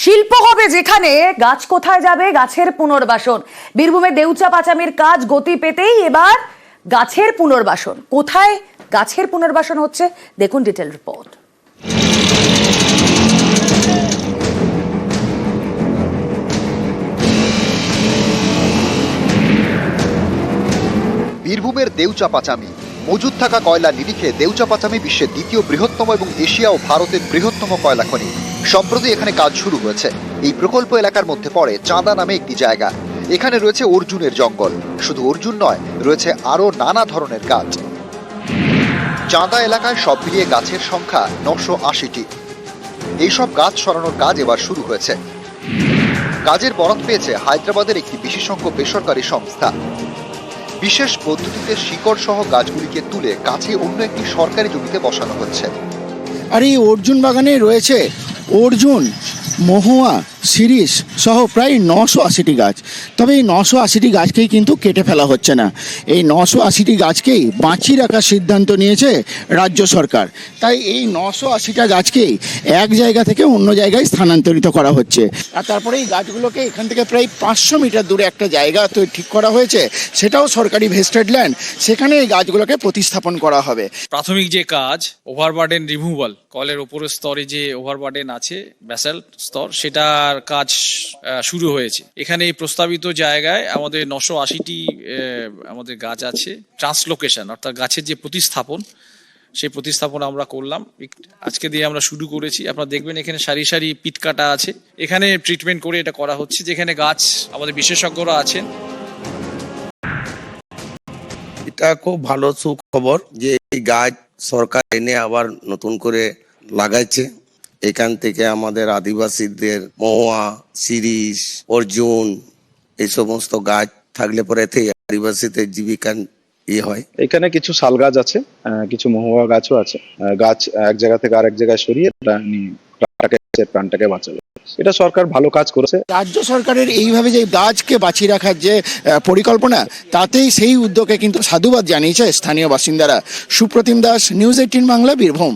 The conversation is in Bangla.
শিল্প হবে যেখানে, গাছ কোথায় যাবে? গাছের পুনর্বাসন। বীরভূমে দেউচা পাচামির কাজ গতি পেতেই এবার গাছের পুনর্বাসন। কোথায় গাছের পুনর্বাসন হচ্ছে দেখুন ডিটেল রিপোর্ট। বীরভূমের দেউচা পাচামি মজুদ থাকা কয়লা নিরিখে দেউচা পাচামি বিশ্বের দ্বিতীয় বৃহত্তম এবং এশিয়া ও ভারতের বৃহত্তম কয়লা খনি। সম্প্রতি এখানে কাজ শুরু হয়েছে। এই প্রকল্প এলাকার মধ্যে পড়ে চাঁদা নামে একটি জায়গা। এখানে রয়েছে অর্জুনের জঙ্গল। শুধু অর্জুন নয়, রয়েছে আরো নানা ধরনের গাছ। চাঁদা এলাকায় সব মিলিয়ে গাছের সংখ্যা 980টি। এইসব গাছ সরানোর কাজ এবার শুরু হয়েছে। কাজের বরাত পেয়েছে হায়দ্রাবাদের একটি বিশেষজ্ঞ বেসরকারি সংস্থা। বিশেষ পদ্ধতিতে শিকড় সহ গাছগুলিকে তুলে কাছে অন্য একটি সরকারি জমিতে বসানো হচ্ছে। আর এই অর্জুন বাগানে রয়েছে অর্জুন, মহুয়া, শিরিষ সহ প্রায় 980টি গাছ। তবে এই 980টি গাছকেই কিন্তু কেটে ফেলা হচ্ছে না। এই 980টি গাছকেই বাঁচিয়ে রাখার সিদ্ধান্ত নিয়েছে রাজ্য সরকার। তাই এই 980টা গাছকেই এক জায়গা থেকে অন্য জায়গায় স্থানান্তরিত করা হচ্ছে। আর তারপরে এই গাছগুলোকে এখান থেকে প্রায় 500 মিটার দূরে একটা জায়গা তো ঠিক করা হয়েছে, সেটাও সরকারি ভেস্টেড ল্যান্ড। সেখানে এই গাছগুলোকে প্রতিস্থাপন করা হবে। প্রাথমিক যে কাজ ওভারবার্ডেন রিমুভাল, কলের উপরের স্তরে যে ওভারবার্ডেন আছে ব্যাসাল্ট স্তর, সেটার কাজ শুরু হয়েছে। এখানে এই প্রস্তাবিত জায়গায় আমাদের 980টি আমাদের গাছ আছে। ট্রান্সলোকেশন অর্থাৎ গাছের যে প্রতিস্থাপন, সেই প্রতিস্থাপন আমরা করলাম। আজকে দিয়ে আমরা শুরু করেছি। আপনারা দেখবেন এখানে সারি সারি পিট কাটা আছে। এখানে ট্রিটমেন্ট করে এটা করা হচ্ছে, যেখানে গাছ আমাদের বিশেষজ্ঞরা আছেন। এটা খুব ভালো সুখবর যে এই গাছ সরকার এনে আবার নতুন করে লাগাইছে। এখান থেকে আমাদের আদিবাসীদের মহুয়া, শিরিষ, অর্জুন এই সমস্ত গাছ থাকলে পরে এতে আদিবাসীদের জীবিকা হয়। এখানে কিছু শাল গাছ আছে, কিছু মহুয়া গাছও আছে। গাছ এক জায়গা থেকে আরেক জায়গায় সরিয়ে প্রাণটাকে বাঁচাবে। এটা সরকার ভালো কাজ করেছে। রাজ্য সরকারের এইভাবে যে গাছকে বাঁচিয়ে রাখার যে পরিকল্পনা, তাতেই সেই উদ্যোগে কিন্তু সাধুবাদ জানিয়েছে স্থানীয় বাসিন্দারা। সুপ্রতিম দাস, নিউজ 18 বাংলা, বীরভূম।